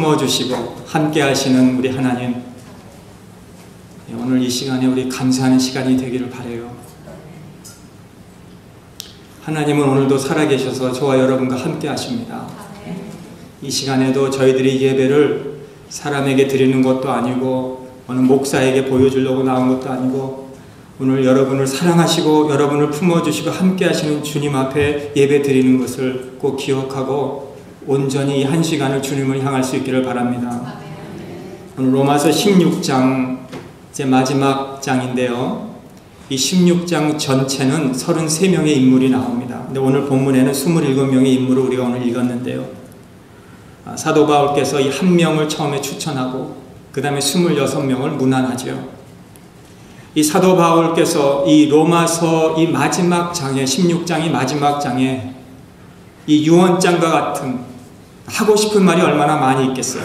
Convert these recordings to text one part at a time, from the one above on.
품어주시고 함께 하시는 우리 하나님, 오늘 이 시간에 우리 감사하는 시간이 되기를 바라요. 하나님은 오늘도 살아계셔서 저와 여러분과 함께 하십니다. 이 시간에도 저희들이 예배를 사람에게 드리는 것도 아니고 어느 목사에게 보여주려고 나온 것도 아니고 오늘 여러분을 사랑하시고 여러분을 품어주시고 함께 하시는 주님 앞에 예배 드리는 것을 꼭 기억하고 온전히 이 한 시간을 주님을 향할 수 있기를 바랍니다. 오늘 로마서 16장 이제 마지막 장인데요. 이 16장 전체는 33명의 인물이 나옵니다. 근데 오늘 본문에는 27명의 인물을 우리가 오늘 읽었는데요. 사도 바울께서 이 한 명을 처음에 추천하고 그 다음에 26명을 문안하죠. 이 사도 바울께서 이 로마서 이 마지막 장에 16장이 마지막 장에 이 유언장과 같은 하고 싶은 말이 얼마나 많이 있겠어요.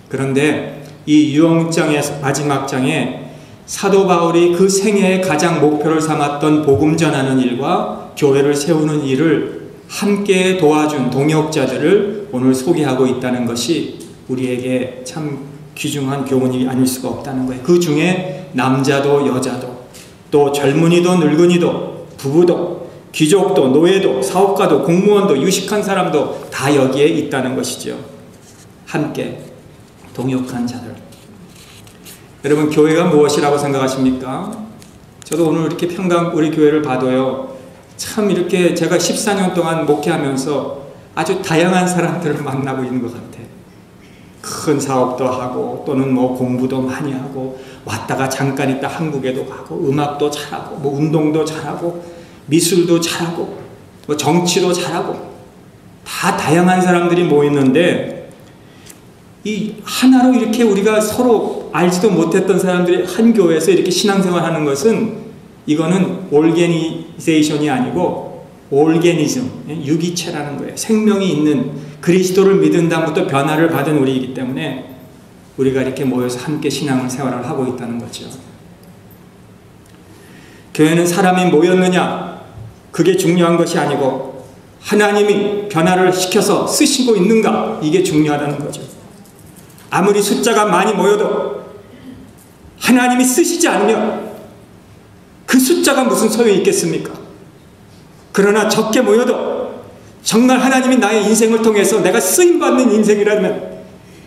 그런데 이 유언장의 마지막 장에 사도 바울이 그 생애의 가장 목표를 삼았던 복음 전하는 일과 교회를 세우는 일을 함께 도와준 동역자들을 오늘 소개하고 있다는 것이 우리에게 참 귀중한 교훈이 아닐 수가 없다는 거예요. 그 중에 남자도 여자도 또 젊은이도 늙은이도 부부도 귀족도 노예도 사업가도 공무원도 유식한 사람도 다 여기에 있다는 것이죠. 함께 동역한 자들. 여러분, 교회가 무엇이라고 생각하십니까? 저도 오늘 이렇게 평강 우리 교회를 봐도요, 참 이렇게 제가 14년 동안 목회하면서 아주 다양한 사람들을 만나고 있는 것 같아요. 큰 사업도 하고 또는 뭐 공부도 많이 하고 왔다가 잠깐 있다 한국에도 가고 음악도 잘하고 뭐 운동도 잘하고 미술도 잘하고 뭐 정치도 잘하고 다 다양한 사람들이 모였는데 이 하나로 이렇게 우리가 서로 알지도 못했던 사람들이 한 교회에서 이렇게 신앙생활하는 것은 이거는 올게니제이션이 아니고 올게니즘, 유기체라는 거예요. 생명이 있는 그리스도를 믿은 다음부터 변화를 받은 우리이기 때문에 우리가 이렇게 모여서 함께 신앙을 생활을 하고 있다는 거죠. 교회는 사람이 모였느냐 그게 중요한 것이 아니고 하나님이 변화를 시켜서 쓰시고 있는가 이게 중요하다는 거죠. 아무리 숫자가 많이 모여도 하나님이 쓰시지 않으면 그 숫자가 무슨 소용이 있겠습니까? 그러나 적게 모여도 정말 하나님이 나의 인생을 통해서 내가 쓰임받는 인생이라면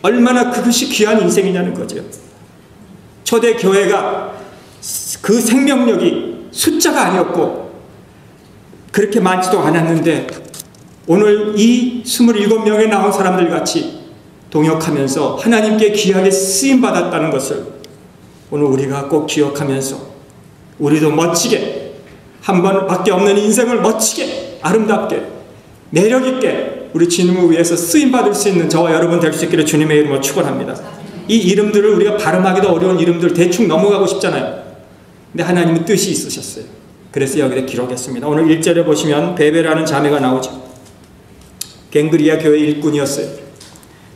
얼마나 그것이 귀한 인생이냐는 거죠. 초대 교회가 그 생명력이 숫자가 아니었고 그렇게 많지도 않았는데 오늘 이 27명에 나온 사람들 같이 동역하면서 하나님께 귀하게 쓰임받았다는 것을 오늘 우리가 꼭 기억하면서 우리도 멋지게 한 번밖에 없는 인생을 멋지게 아름답게 매력있게 우리 주님을 위해서 쓰임받을 수 있는 저와 여러분 될 수 있기를 주님의 이름으로 축원합니다. 이 이름들을 우리가 발음하기도 어려운 이름들 대충 넘어가고 싶잖아요. 근데 하나님은 뜻이 있으셨어요. 그래서 여기다 기록했습니다. 오늘 1절에 보시면 베베라는 자매가 나오죠. 갱그리아 교회 일꾼이었어요.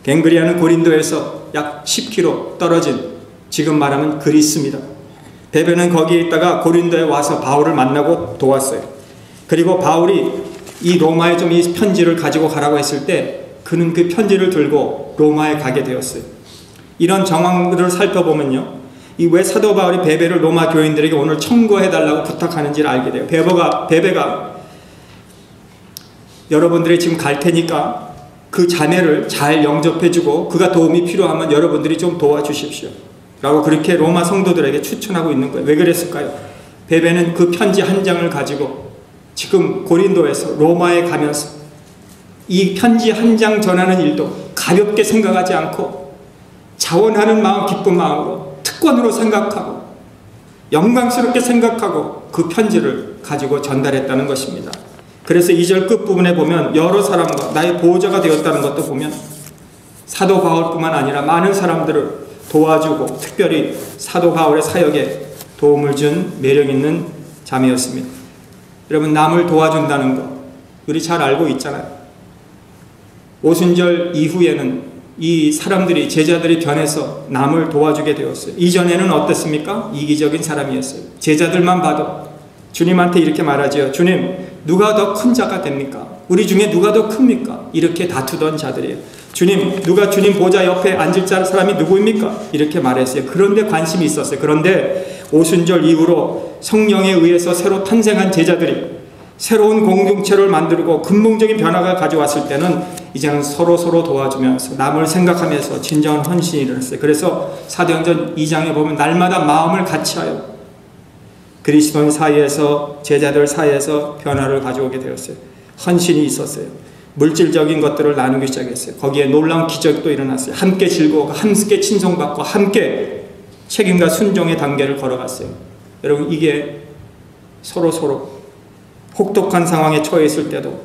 갱그리아는 고린도에서 약 10km 떨어진 지금 말하면 그리스입니다. 베베는 거기에 있다가 고린도에 와서 바울을 만나고 도왔어요. 그리고 바울이 이 로마에 좀 이 편지를 가지고 가라고 했을 때 그는 그 편지를 들고 로마에 가게 되었어요. 이런 정황들을 살펴보면요, 이 왜 사도 바울이 베베를 로마 교인들에게 오늘 청구해달라고 부탁하는지를 알게 돼요. 베베가 여러분들이 지금 갈 테니까 그 자매를 잘 영접해주고 그가 도움이 필요하면 여러분들이 좀 도와주십시오 라고 그렇게 로마 성도들에게 추천하고 있는 거예요. 왜 그랬을까요? 베베는 그 편지 한 장을 가지고 지금 고린도에서 로마에 가면서 이 편지 한 장 전하는 일도 가볍게 생각하지 않고 자원하는 마음, 기쁜 마음으로 특권으로 생각하고 영광스럽게 생각하고 그 편지를 가지고 전달했다는 것입니다. 그래서 2절 끝부분에 보면 여러 사람과 나의 보호자가 되었다는 것도 보면 사도 바울뿐만 아니라 많은 사람들을 도와주고 특별히 사도 바울의 사역에 도움을 준 매력있는 자매였습니다. 여러분, 남을 도와준다는 것 우리 잘 알고 있잖아요. 오순절 이후에는 이 사람들이 제자들이 변해서 남을 도와주게 되었어요. 이전에는 어땠습니까? 이기적인 사람이었어요. 제자들만 봐도 주님한테 이렇게 말하죠. 주님, 누가 더 큰 자가 됩니까? 우리 중에 누가 더 큽니까? 이렇게 다투던 자들이에요. 주님, 누가 주님 보좌 옆에 앉을 사람이 누구입니까? 이렇게 말했어요. 그런데 관심이 있었어요. 그런데 오순절 이후로 성령에 의해서 새로 탄생한 제자들이 새로운 공동체를 만들고 근본적인 변화가 가져왔을 때는 이제는 서로 도와주면서 남을 생각하면서 진정한 헌신이 일어났어요. 그래서 사도행전 2장에 보면 날마다 마음을 같이하여 그리스도인 사이에서, 제자들 사이에서 변화를 가져오게 되었어요. 헌신이 있었어요. 물질적인 것들을 나누기 시작했어요. 거기에 놀라운 기적도 일어났어요. 함께 즐거워하고 함께 친송받고 함께 책임과 순종의 단계를 걸어갔어요. 여러분, 이게 서로 혹독한 상황에 처해 있을 때도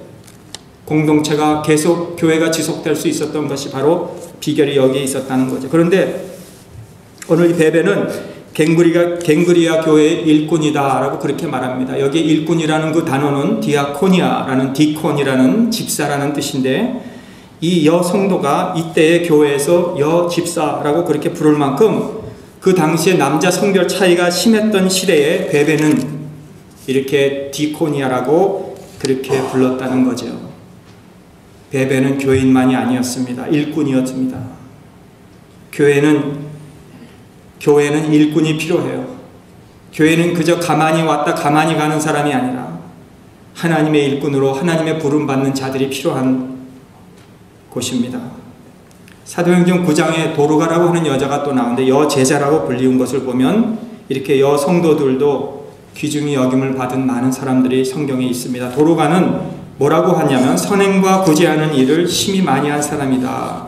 공동체가 계속, 교회가 지속될 수 있었던 것이 바로 비결이 여기에 있었다는 거죠. 그런데 오늘 이 베베는 갱그리아 교회의 일꾼이다 라고 그렇게 말합니다. 여기 일꾼이라는 그 단어는 디아코니아라는, 디콘이라는 집사라는 뜻인데, 이 여성도가 이때의 교회에서 여집사라고 그렇게 부를 만큼 그 당시에 남자 성별 차이가 심했던 시대에 베베는 이렇게 디코니아라고 그렇게 불렀다는 거죠. 베베는 교인만이 아니었습니다. 일꾼이었습니다. 교회는 일꾼이 필요해요. 교회는 그저 가만히 왔다 가만히 가는 사람이 아니라 하나님의 일꾼으로 하나님의 부름받는 자들이 필요한 곳입니다. 사도행전 9장에 도르가라고 하는 여자가 또 나오는데, 여제자라고 불리운 것을 보면 이렇게 여성도들도 귀중히 여김을 받은 많은 사람들이 성경에 있습니다. 도르가는 뭐라고 하냐면 선행과 구제하는 일을 심히 많이 한 사람이다.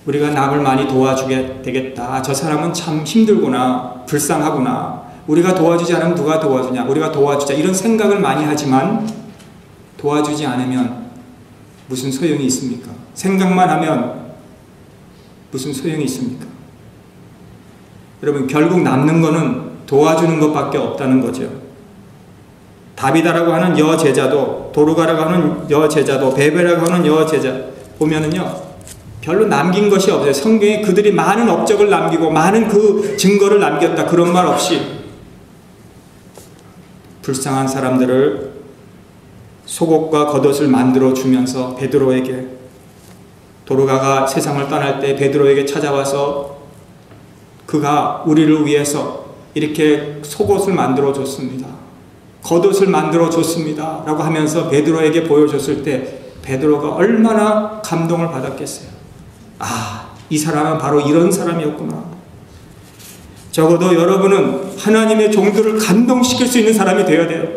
우리가 남을 많이 도와주게 되겠다. 저 사람은 참 힘들구나, 불쌍하구나. 우리가 도와주지 않으면 누가 도와주냐, 우리가 도와주자, 이런 생각을 많이 하지만 도와주지 않으면 무슨 소용이 있습니까? 생각만 하면 무슨 소용이 있습니까? 여러분, 결국 남는 거는 도와주는 것밖에 없다는 거죠. 다비다라고 하는 여제자도, 도르가라고 하는 여제자도, 베베라고 하는 여제자 보면은요, 별로 남긴 것이 없어요. 성경에 그들이 많은 업적을 남기고 많은 그 증거를 남겼다, 그런 말 없이 불쌍한 사람들을 속옷과 겉옷을 만들어 주면서 베드로에게, 도르가가 세상을 떠날 때 베드로에게 찾아와서 그가 우리를 위해서 이렇게 속옷을 만들어 줬습니다, 겉옷을 만들어 줬습니다 라고 하면서 베드로에게 보여줬을 때 베드로가 얼마나 감동을 받았겠어요. 아, 이 사람은 바로 이런 사람이었구나. 적어도 여러분은 하나님의 종들을 감동시킬 수 있는 사람이 되어야 돼요.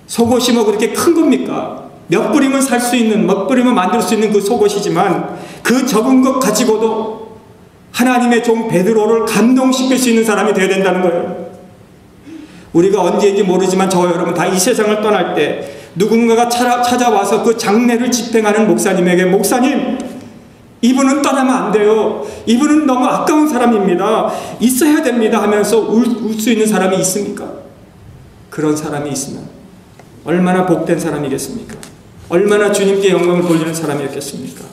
속옷이 뭐 그렇게 큰 겁니까? 몇 뿌리면 살 수 있는, 몇 뿌리면 만들 수 있는 그 속옷이지만 그 적은 것 가지고도 하나님의 종 베드로를 감동시킬 수 있는 사람이 되어야 된다는 거예요. 우리가 언제인지 모르지만 저와 여러분 다 이 세상을 떠날 때 누군가가 찾아와서 그 장례를 집행하는 목사님에게, 목사님, 이분은 떠나면 안 돼요, 이분은 너무 아까운 사람입니다, 있어야 됩니다 하면서 울 수 있는 사람이 있습니까? 그런 사람이 있으면 얼마나 복된 사람이겠습니까? 얼마나 주님께 영광을 돌리는 사람이었겠습니까?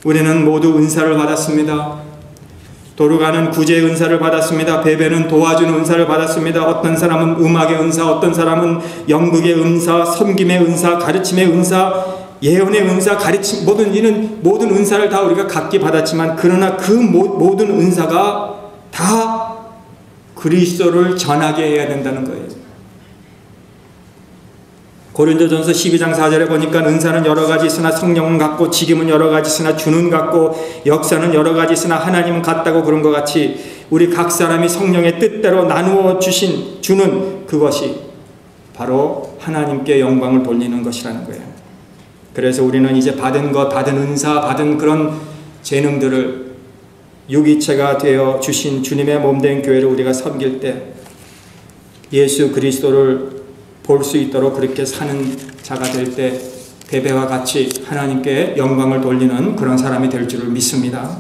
우리는 모두 은사를 받았습니다. 도르가는 구제의 은사를 받았습니다. 베베는 도와주는 은사를 받았습니다. 어떤 사람은 음악의 은사, 어떤 사람은 연극의 은사, 섬김의 은사, 가르침의 은사, 예언의 은사, 가르침, 모든 은사를 다 우리가 각기 받았지만, 그러나 그 모든 은사가 다 그리스도를 전하게 해야 된다는 거예요. 고린도전서 12장 4절에 보니까 은사는 여러 가지 있으나 성령은 같고, 직임은 여러 가지 있으나 주는 같고, 역사는 여러 가지 있으나 하나님은 같다고, 그런 것 같이 우리 각 사람이 성령의 뜻대로 나누어 주는 그것이 바로 하나님께 영광을 돌리는 것이라는 거예요. 그래서 우리는 이제 받은 것, 받은 은사, 받은 그런 재능들을 유기체가 되어 주신 주님의 몸된 교회를 우리가 섬길 때 예수 그리스도를 볼 수 있도록 그렇게 사는 자가 될 때 베베와 같이 하나님께 영광을 돌리는 그런 사람이 될 줄을 믿습니다.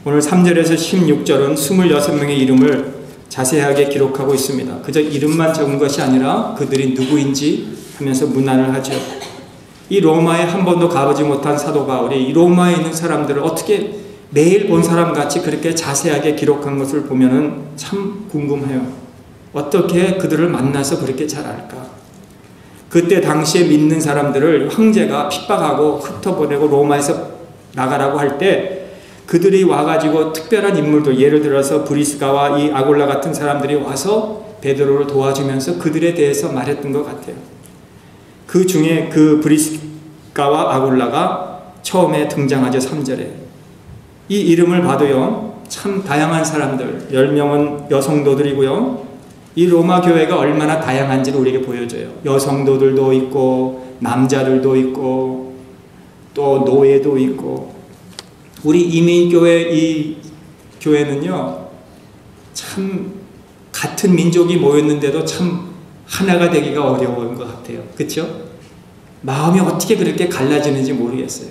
오늘 3절에서 16절은 26명의 이름을 자세하게 기록하고 있습니다. 그저 이름만 적은 것이 아니라 그들이 누구인지 하면서 문안을 하죠. 이 로마에 한 번도 가보지 못한 사도 바울이 이 로마에 있는 사람들을 어떻게 매일 본 사람같이 그렇게 자세하게 기록한 것을 보면은 참 궁금해요. 어떻게 그들을 만나서 그렇게 잘 알까? 그때 당시에 믿는 사람들을 황제가 핍박하고 흩어보내고 로마에서 나가라고 할 때 그들이 와가지고 특별한 인물들, 예를 들어서 브리스가와 이 아골라 같은 사람들이 와서 베드로를 도와주면서 그들에 대해서 말했던 것 같아요. 그 중에 그 브리스가와 아골라가 처음에 등장하죠. 3절에. 이 이름을 봐도요, 참 다양한 사람들, 10명은 여성도들이고요. 이 로마 교회가 얼마나 다양한지를 우리에게 보여줘요. 여성도들도 있고 남자들도 있고 또 노예도 있고. 우리 이민교회 이 교회는요, 참 같은 민족이 모였는데도 참 하나가 되기가 어려운 것 같아요. 그렇죠? 마음이 어떻게 그렇게 갈라지는지 모르겠어요.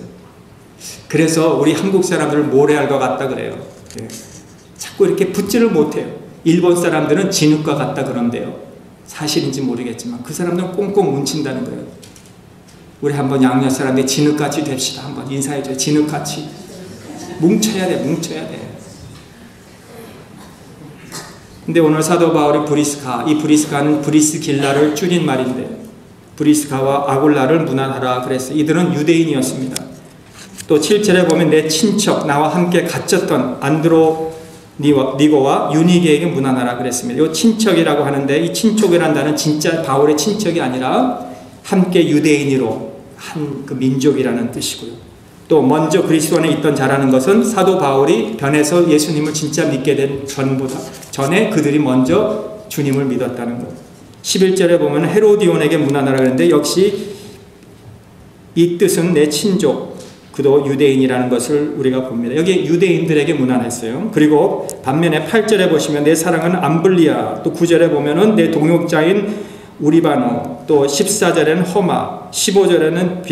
그래서 우리 한국 사람들을 모래알 것 같다 그래요. 네. 자꾸 이렇게 붙지를 못해요. 일본 사람들은 진흙과 같다 그런데요. 사실인지 모르겠지만 그 사람들은 꽁꽁 뭉친다는 거예요. 우리 한번 양녀 사람들 진흙같이 됩시다. 한번 인사해줘요. 진흙같이. 뭉쳐야 돼. 뭉쳐야 돼. 근데 오늘 사도 바울이 브리스가, 이 브리스가는 브리스길라를 줄인 말인데 브리스가와 아골라를 문안하라 그랬어요. 이들은 유대인이었습니다. 또 7절에 보면 내 친척 나와 함께 갇혔던 안드로니고와 유니게에게 문안하라 그랬습니다. 이 친척이라고 하는데 이 친족이라는 단어는 진짜 바울의 친척이 아니라 함께 유대인으로 한 그 민족이라는 뜻이고요. 또 먼저 그리스도 안에 있던 자라는 것은 사도 바울이 변해서 예수님을 진짜 믿게 된 전에 그들이 먼저 주님을 믿었다는 것. 11절에 보면 헤로디온에게 문안하라 그랬는데 역시 이 뜻은 내 친족, 그도 유대인이라는 것을 우리가 봅니다. 여기 유대인들에게 문안했어요. 그리고 반면에 8절에 보시면 내 사랑하는 암블리아, 또 9절에 보면은 내 동역자인 우리바노, 또 14절에는 허마, 15절에는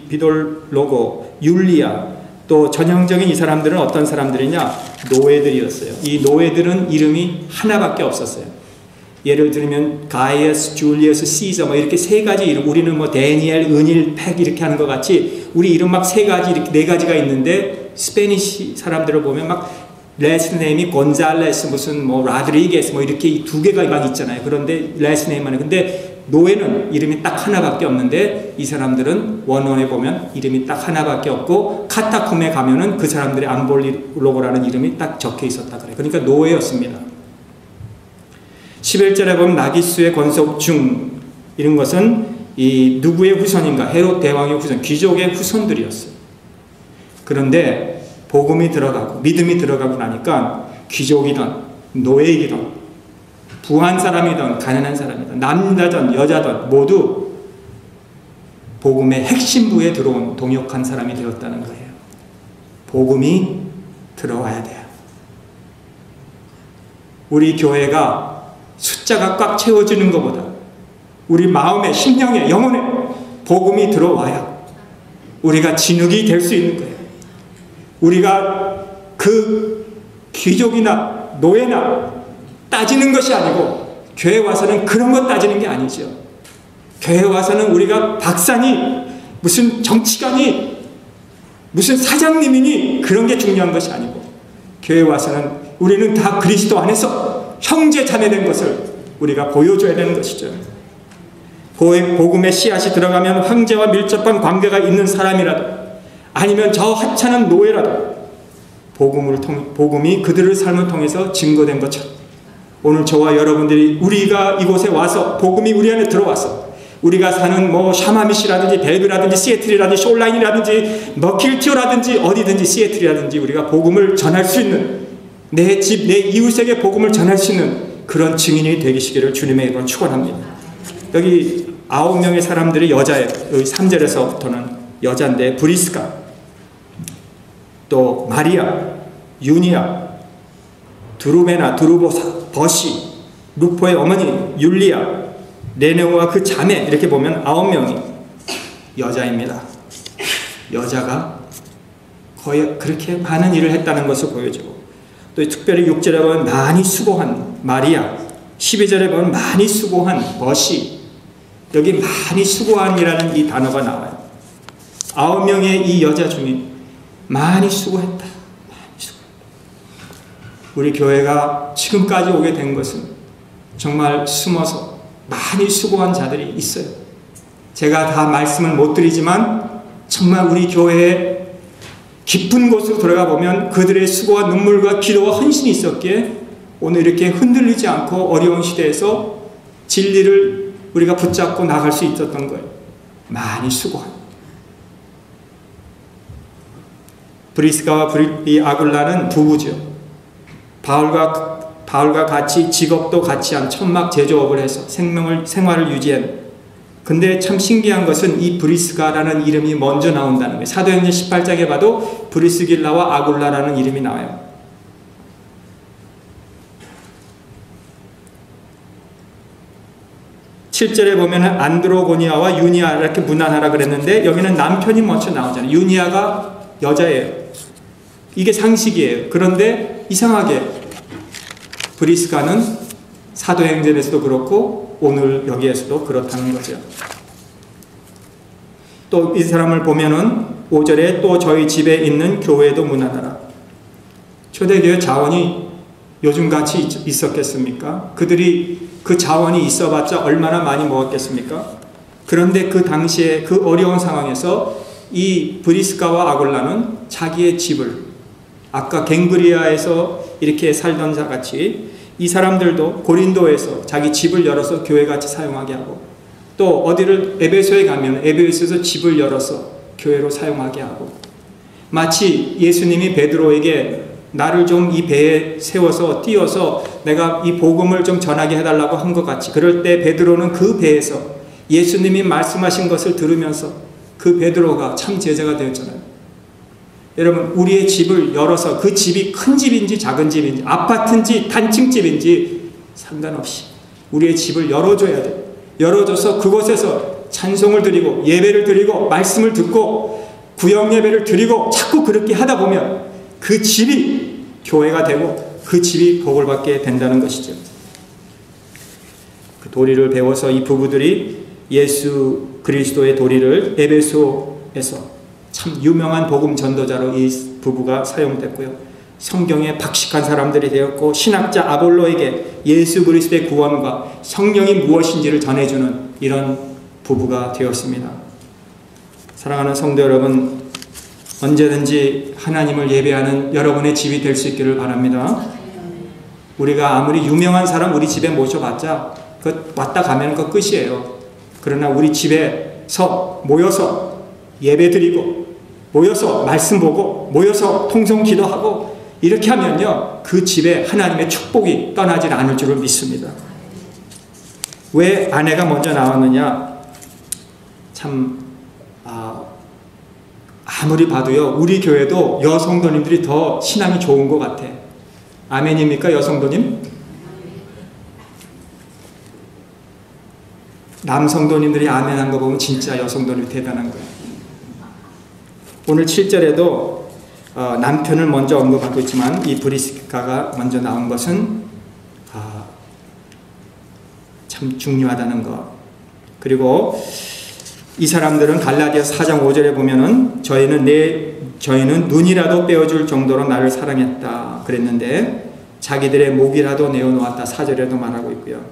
비돌로고, 율리아, 또 전형적인 이 사람들은 어떤 사람들이냐? 노예들이었어요. 이 노예들은 이름이 하나밖에 없었어요. 예를 들면 가이어스, 줄리어스, 시저 뭐 이렇게 세 가지 이름, 우리는 뭐 데니엘, 은일, 팩 이렇게 하는 것 같이 우리 이름 막 세 가지, 이렇게 네 가지가 있는데 스페니시 사람들을 보면 막 레스 네임이 곤잘레스, 무슨 뭐 라드리게스 뭐 이렇게 두 개가 막 있잖아요. 그런데 레스 네임만 해. 근데 노예는 이름이 딱 하나밖에 없는데 이 사람들은 원어에 보면 이름이 딱 하나밖에 없고 카타콤에 가면은 그 사람들의 암볼리로고라는 이름이 딱 적혀 있었다 그래요. 그러니까 노예였습니다. 11절에 보면 나기수의 권속 중 이런 것은 이 누구의 후손인가? 헤롯 대왕의 후손, 귀족의 후손들이었어요. 그런데 복음이 들어가고 믿음이 들어가고 나니까 귀족이든 노예이든 부한 사람이든 가난한 사람이든 남자든 여자든 모두 복음의 핵심부에 들어온 동역한 사람이 되었다는 거예요. 복음이 들어와야 돼요. 우리 교회가 숫자가 꽉 채워지는 것보다 우리 마음에, 심령에, 영혼에 복음이 들어와야 우리가 진흙이 될 수 있는 거예요. 우리가 그 귀족이나 노예나 따지는 것이 아니고 교회 와서는 그런 것 따지는 게 아니죠. 교회 와서는 우리가 박사니 무슨 정치관이 무슨 사장님이니 그런 게 중요한 것이 아니고 교회 와서는 우리는 다 그리스도 안에서 형제 자매된 것을 우리가 보여줘야 되는 것이죠. 복음의 씨앗이 들어가면 황제와 밀접한 관계가 있는 사람이라도 아니면 저 하찮은 노예라도 복음이 그들의 삶을 통해서 증거된 것처럼 오늘 저와 여러분들이 우리가 이곳에 와서 복음이 우리 안에 들어와서 우리가 사는 뭐 샤마미시라든지 벨브라든지 시애틀이라든지 숄라인이라든지 머킬티오라든지 어디든지 시애틀이라든지 우리가 복음을 전할 수 있는 내 집, 내 이웃에게 복음을 전할 수 있는 그런 증인이 되시기를 주님의 이름으로 축원합니다. 여기 9명의 사람들이 여자예요. 여기 3절에서부터는 여자인데 브리스가, 또 마리아, 유니아, 두루베나, 두루보사, 버시, 루포의 어머니 율리아, 레네오와 그 자매 이렇게 보면 9명이 여자입니다. 여자가 거의 그렇게 많은 일을 했다는 것을 보여주고 또 특별히 6절에 보면 많이 수고한 마리아, 12절에 보면 많이 수고한 버시, 여기 많이 수고한이라는 이 단어가 나와요. 9명의 이 여자 중에 많이 수고했다. 우리 교회가 지금까지 오게 된 것은 정말 숨어서 많이 수고한 자들이 있어요. 제가 다 말씀을 못 드리지만 정말 우리 교회에 깊은 곳으로 들어가 보면 그들의 수고와 눈물과 기도와 헌신이 있었기에 오늘 이렇게 흔들리지 않고 어려운 시대에서 진리를 우리가 붙잡고 나갈 수 있었던 거예요. 많이 수고한. 브리스가와 이 아굴라는 부부죠. 바울과 같이 직업도 같이 한 천막 제조업을 해서 생활을 유지한. 근데 참 신기한 것은 이 브리스가라는 이름이 먼저 나온다는 거예요. 사도행전 18장에 봐도 브리스길라와 아굴라라는 이름이 나와요. (7절에) 보면은 안드로고니아와 유니아 이렇게 문안하라 그랬는데 여기는 남편이 먼저 나오잖아요. 유니아가 여자예요. 이게 상식이에요. 그런데 이상하게 브리스가는 사도행전에서도 그렇고 오늘 여기에서도 그렇다는 거죠. 또 이 사람을 보면은 5절에 또 저희 집에 있는 교회도 문안하라. 초대교회 자원이 요즘같이 있었겠습니까? 그들이 그 자원이 있어봤자 얼마나 많이 먹었겠습니까? 그런데 그 당시에 그 어려운 상황에서 이 브리스가와 아굴라는 자기의 집을 아까 갱브리아에서 이렇게 살던 자 같이 이 사람들도 고린도에서 자기 집을 열어서 교회같이 사용하게 하고 또 어디를 에베소에 가면 에베소에서 집을 열어서 교회로 사용하게 하고 마치 예수님이 베드로에게 나를 좀 이 배에 세워서 띄워서 내가 이 복음을 좀 전하게 해달라고 한 것 같이 그럴 때 베드로는 그 배에서 예수님이 말씀하신 것을 들으면서 그 베드로가 참 제자가 되었잖아요. 여러분 우리의 집을 열어서 그 집이 큰 집인지 작은 집인지 아파트인지 단층집인지 상관없이 우리의 집을 열어줘야 돼요. 열어줘서 그곳에서 찬송을 드리고 예배를 드리고 말씀을 듣고 구역 예배를 드리고 자꾸 그렇게 하다 보면 그 집이 교회가 되고 그 집이 복을 받게 된다는 것이죠. 그 도리를 배워서 이 부부들이 예수 그리스도의 도리를 에베소에서 참 유명한 복음 전도자로 이 부부가 사용됐고요. 성경에 박식한 사람들이 되었고 신학자 아볼로에게 예수 그리스도의 구원과 성령이 무엇인지를 전해주는 이런 부부가 되었습니다. 사랑하는 성도 여러분, 언제든지 하나님을 예배하는 여러분의 집이 될 수 있기를 바랍니다. 우리가 아무리 유명한 사람 우리 집에 모셔봤자 왔다 가면 그 끝이에요. 그러나 우리 집에서 모여서 예배드리고 모여서 말씀 보고 모여서 통성 기도하고 이렇게 하면요 그 집에 하나님의 축복이 떠나질 않을 줄을 믿습니다. 왜 아내가 먼저 나왔느냐? 참 아무리 봐도요 우리 교회도 여성도님들이 더 신앙이 좋은 것 같아. 아멘입니까 여성도님? 남성도님들이 아멘한 거 보면 진짜 여성도님이 대단한 거예요. 오늘 7절에도 남편을 먼저 언급하고 있지만 이 브리스가가 먼저 나온 것은 참 중요하다는 것. 그리고 이 사람들은 갈라디아서 4장 5절에 보면은 저희는 눈이라도 빼어줄 정도로 나를 사랑했다 그랬는데 자기들의 목이라도 내어놓았다 4절에도 말하고 있고요.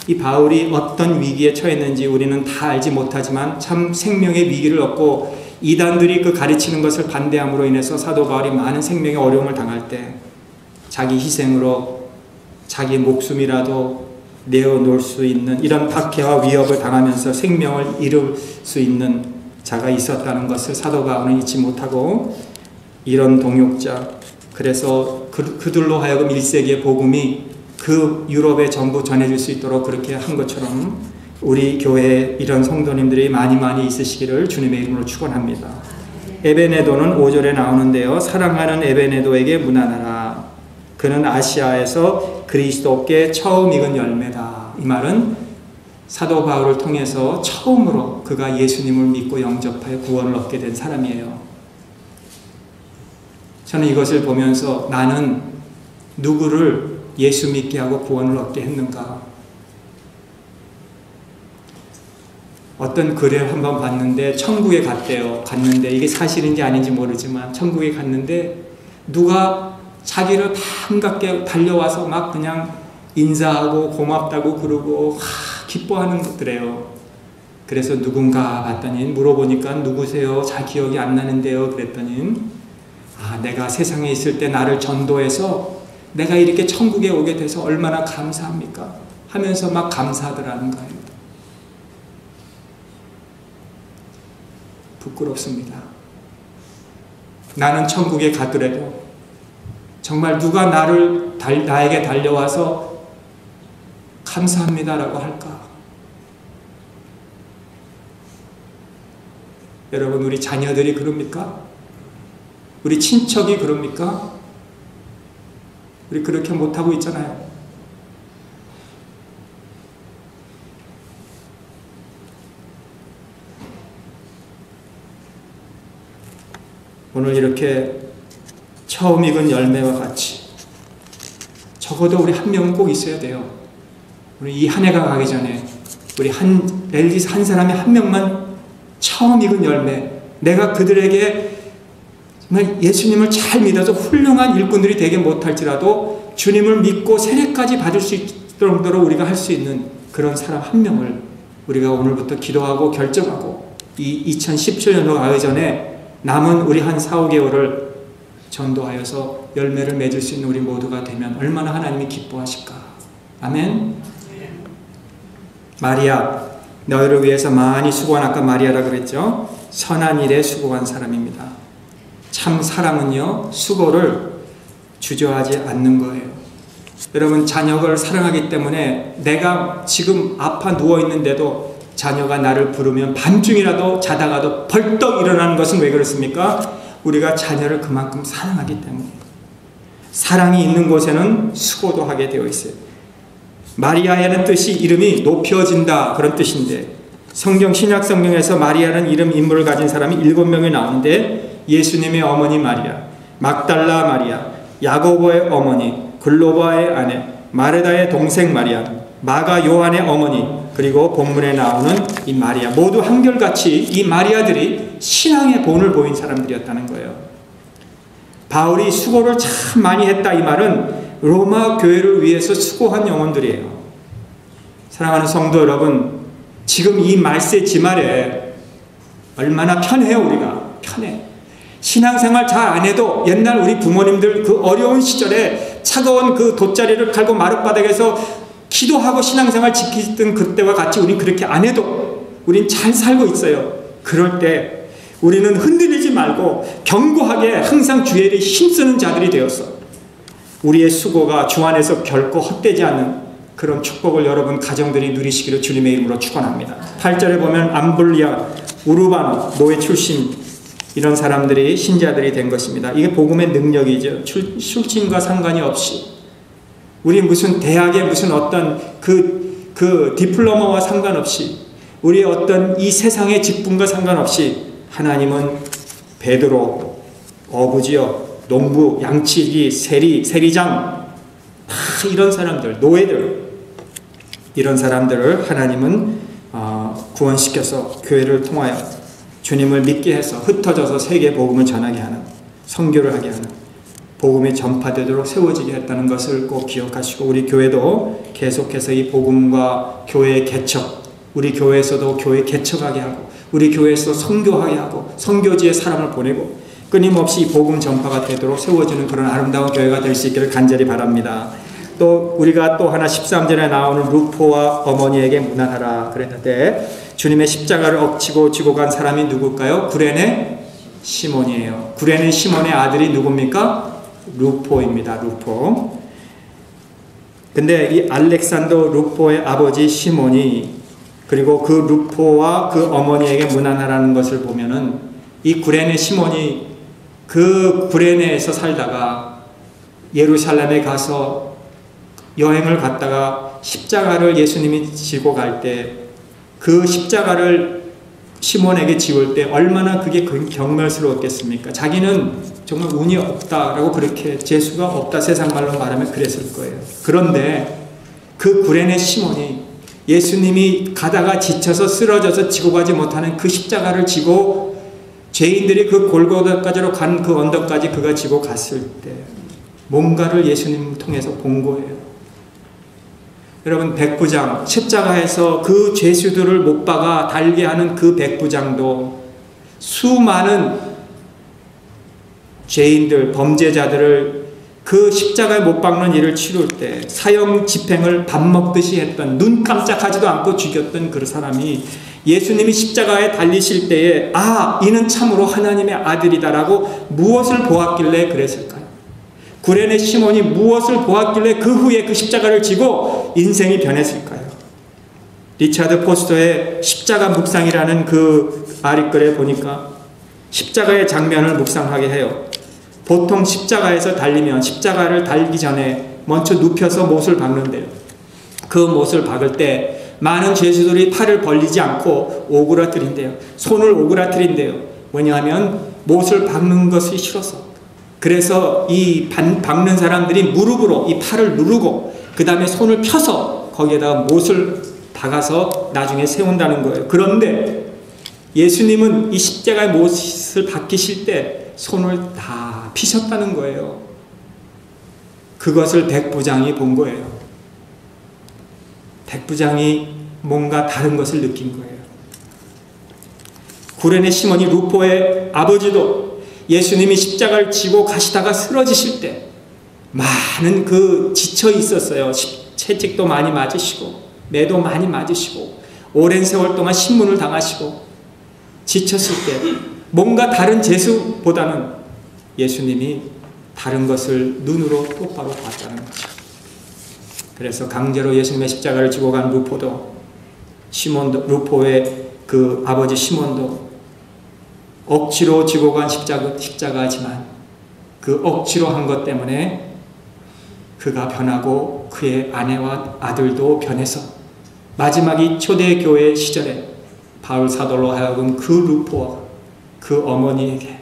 이 바울이 어떤 위기에 처했는지 우리는 다 알지 못하지만 참 생명의 위기를 얻고 이단들이 그 가르치는 것을 반대함으로 인해서 사도 바울이 많은 생명의 어려움을 당할 때 자기 희생으로 자기 목숨이라도 내어놓을 수 있는 이런 박해와 위협을 당하면서 생명을 잃을 수 있는 자가 있었다는 것을 사도 바울은 잊지 못하고 이런 동역자 그래서 그들로 하여금 1세기의 복음이 그 유럽에 전부 전해질 수 있도록 그렇게 한 것처럼 우리 교회에 이런 성도님들이 많이 있으시기를 주님의 이름으로 축원합니다. 에베네도는 5절에 나오는데요. 사랑하는 에베네도에게 문안하라. 그는 아시아에서 그리스도께 처음 익은 열매다. 이 말은 사도 바울을 통해서 처음으로 그가 예수님을 믿고 영접하여 구원을 얻게 된 사람이에요. 저는 이것을 보면서 나는 누구를 예수 믿게 하고 구원을 얻게 했는가? 어떤 글을 한번 봤는데 천국에 갔대요. 갔는데 이게 사실인지 아닌지 모르지만 천국에 갔는데 누가 자기를 반갑게 달려와서 막 그냥 인사하고 고맙다고 그러고 기뻐하는 것들이에요. 그래서 누군가 봤더니 물어보니까 누구세요? 잘 기억이 안 나는데요. 그랬더니 내가 세상에 있을 때 나를 전도해서 내가 이렇게 천국에 오게 돼서 얼마나 감사합니까? 하면서 막 감사하더라는 거예요. 부끄럽습니다. 나는 천국에 가더라도 정말 누가 나에게 달려와서 감사합니다라고 할까? 여러분, 우리 자녀들이 그럽니까? 우리 친척이 그럽니까? 우리 그렇게 못하고 있잖아요. 오늘 이렇게 처음 익은 열매와 같이 적어도 우리 한 명은 꼭 있어야 돼요. 우리 이 한 해가 가기 전에 우리 앨리스 한 사람이 한 명만 처음 익은 열매, 내가 그들에게 정말 예수님을 잘 믿어서 훌륭한 일꾼들이 되게 못할지라도 주님을 믿고 세례까지 받을 수 있을 정도로 우리가 할 수 있는 그런 사람 한 명을 우리가 오늘부터 기도하고 결정하고 이 2017년으로 가기 전에 남은 우리 한 4, 5개월을 전도하여서 열매를 맺을 수 있는 우리 모두가 되면 얼마나 하나님이 기뻐하실까. 아멘. 마리아, 너희를 위해서 많이 수고한, 아까 마리아라 그랬죠. 선한 일에 수고한 사람입니다. 참 사랑은요, 수고를 주저하지 않는 거예요. 여러분, 자녀를 사랑하기 때문에 내가 지금 아파 누워있는데도 자녀가 나를 부르면 밤중이라도 자다가도 벌떡 일어나는 것은 왜 그렇습니까? 우리가 자녀를 그만큼 사랑하기 때문에. 사랑이 있는 곳에는 수고도 하게 되어 있어요. 마리아라는 뜻이 이름이 높여진다 그런 뜻인데, 성경 신약 성경에서 마리아라는 이름 인물을 가진 사람이 7명이 나오는데, 예수님의 어머니 마리아, 막달라 마리아, 야고보의 어머니, 글로바의 아내, 마르다의 동생 마리아, 마가 요한의 어머니, 그리고 본문에 나오는 이 마리아, 모두 한결같이 이 마리아들이 신앙의 본을 보인 사람들이었다는 거예요. 바울이 수고를 참 많이 했다 이 말은 로마 교회를 위해서 수고한 영혼들이에요. 사랑하는 성도 여러분, 지금 이 말세 지말에 얼마나 편해요. 우리가 편해. 신앙생활 잘 안 해도 옛날 우리 부모님들 그 어려운 시절에 차가운 그 돗자리를 갈고 마룻바닥에서 기도하고 신앙생활 지키던 그때와 같이 우린 그렇게 안 해도 우린 잘 살고 있어요. 그럴 때 우리는 흔들리지 말고 견고하게 항상 주의 일에 힘쓰는 자들이 되었어. 우리의 수고가 주 안에서 결코 헛되지 않는 그런 축복을 여러분 가정들이 누리시기를 주님의 이름으로 축원합니다. 8절에 보면 암블리아, 우르바노, 노예 출신 이런 사람들이 신자들이 된 것입니다. 이게 복음의 능력이죠. 출신과 상관이 없이 우리 무슨 대학의 무슨 어떤 그 디플로마와 상관없이 우리의 어떤 이 세상의 직분과 상관없이 하나님은 베드로, 어부지요, 농부, 양치기, 세리장 다 이런 사람들, 노예들 이런 사람들을 하나님은 구원시켜서 교회를 통하여 주님을 믿게 해서 흩어져서 세계 복음을 전하게 하는, 선교를 하게 하는, 복음이 전파되도록 세워지게 했다는 것을 꼭 기억하시고 우리 교회도 계속해서 이 복음과 교회의 개척, 우리 교회에서도 교회 개척하게 하고 우리 교회에서 선교하게 하고 선교지에 사람을 보내고 끊임없이 복음 전파가 되도록 세워지는 그런 아름다운 교회가 될 수 있기를 간절히 바랍니다. 또 우리가 또 하나 13절에 나오는 루포와 어머니에게 문안하라 그랬는데, 주님의 십자가를 억지고 지고 간 사람이 누굴까요? 구레네 시몬이에요. 구레네 시몬의 아들이 누굽니까? 루포입니다. 루포. 근데 이 알렉산더 루포의 아버지 시몬이, 그리고 그 루포와 그 어머니에게 문안하라는 것을 보면은 이 구레네 시몬이 그 구레네에서 살다가 예루살렘에 가서 여행을 갔다가 십자가를 예수님이 지고 갈 때 그 십자가를 시몬에게 지울 때 얼마나 그게 경멸스러웠겠습니까? 자기는 정말 운이 없다라고 그렇게 재수가 없다 세상 말로 말하면 그랬을 거예요. 그런데 그 구레네 시몬이 예수님이 가다가 지쳐서 쓰러져서 지고 가지 못하는 그 십자가를 지고 죄인들이 그 골고다까지로 간 그 언덕까지 그가 지고 갔을 때 뭔가를 예수님 통해서 본 거예요. 여러분, 백부장, 십자가에서 그 죄수들을 못 박아 달게 하는 그 백부장도 수많은 죄인들, 범죄자들을 그 십자가에 못 박는 일을 치룰 때 사형 집행을 밥 먹듯이 했던, 눈 깜짝하지도 않고 죽였던 그 사람이 예수님이 십자가에 달리실 때에 아, 이는 참으로 하나님의 아들이다라고 무엇을 보았길래 그랬을까요? 구레네 시몬이 무엇을 보았길래 그 후에 그 십자가를 지고 인생이 변했을까요? 리차드 포스터의 십자가 묵상이라는 그 아리글에 보니까 십자가의 장면을 묵상하게 해요. 보통 십자가에서 달리면 십자가를 달기 전에 먼저 눕혀서 못을 박는데요. 그 못을 박을 때 많은 죄수들이 팔을 벌리지 않고 오그라뜨린대요. 손을 오그라뜨린대요. 왜냐하면 못을 박는 것이 싫어서. 그래서 이 박는 사람들이 무릎으로 이 팔을 누르고 그 다음에 손을 펴서 거기에다가 못을 박아서 나중에 세운다는 거예요. 그런데 예수님은 이 십자가의 못을 박히실 때 손을 다 피셨다는 거예요. 그것을 백부장이 본 거예요. 백부장이 뭔가 다른 것을 느낀 거예요. 구레네 시몬이 루포의 아버지도 예수님이 십자가를 지고 가시다가 쓰러지실 때 많은 그 지쳐 있었어요. 채찍도 많이 맞으시고 매도 많이 맞으시고 오랜 세월 동안 신문을 당하시고 지쳤을 때 뭔가 다른 죄수보다는 예수님이 다른 것을 눈으로 똑바로 봤다는 거죠. 그래서 강제로 예수님의 십자가를 지고 간 루포도, 시몬도, 루포의 그 아버지 시몬도 억지로 지고 간 십자가지만 그 억지로 한 것 때문에 그가 변하고 그의 아내와 아들도 변해서 마지막이 초대교회 시절에 바울 사도로 하여금 그 루포와 그 어머니에게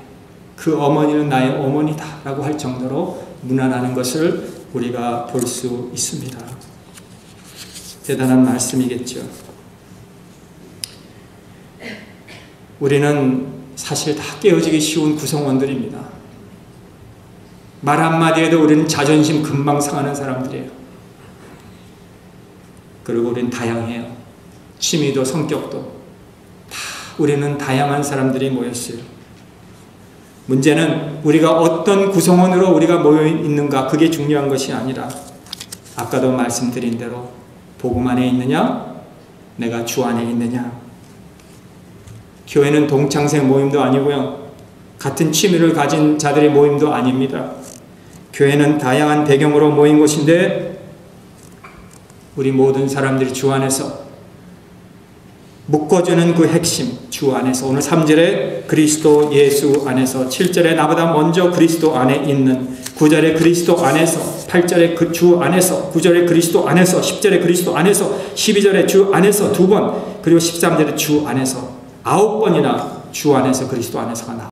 그 어머니는 나의 어머니다 라고 할 정도로 문안하는 것을 우리가 볼 수 있습니다. 대단한 말씀이겠죠. 우리는 사실 다 깨어지기 쉬운 구성원들입니다. 말 한마디에도 우리는 자존심 금방 상하는 사람들이에요. 그리고 우리는 다양해요. 취미도 성격도 다 우리는 다양한 사람들이 모였어요. 문제는 우리가 어떤 구성원으로 우리가 모여 있는가, 그게 중요한 것이 아니라 아까도 말씀드린 대로 복음 안에 있느냐, 내가 주 안에 있느냐. 교회는 동창생 모임도 아니고요, 같은 취미를 가진 자들의 모임도 아닙니다. 교회는 다양한 배경으로 모인 곳인데 우리 모든 사람들이 주 안에서 묶어주는 그 핵심, 주 안에서, 오늘 3절에 그리스도 예수 안에서, 7절에 나보다 먼저 그리스도 안에 있는, 9절에 그리스도 안에서, 8절에 그 주 안에서, 9절에 그리스도 안에서, 10절에 그리스도 안에서, 12절에 주 안에서 2번, 그리고 13절에 주 안에서 9번이나 주 안에서 그리스도 안에서가 나옵니다.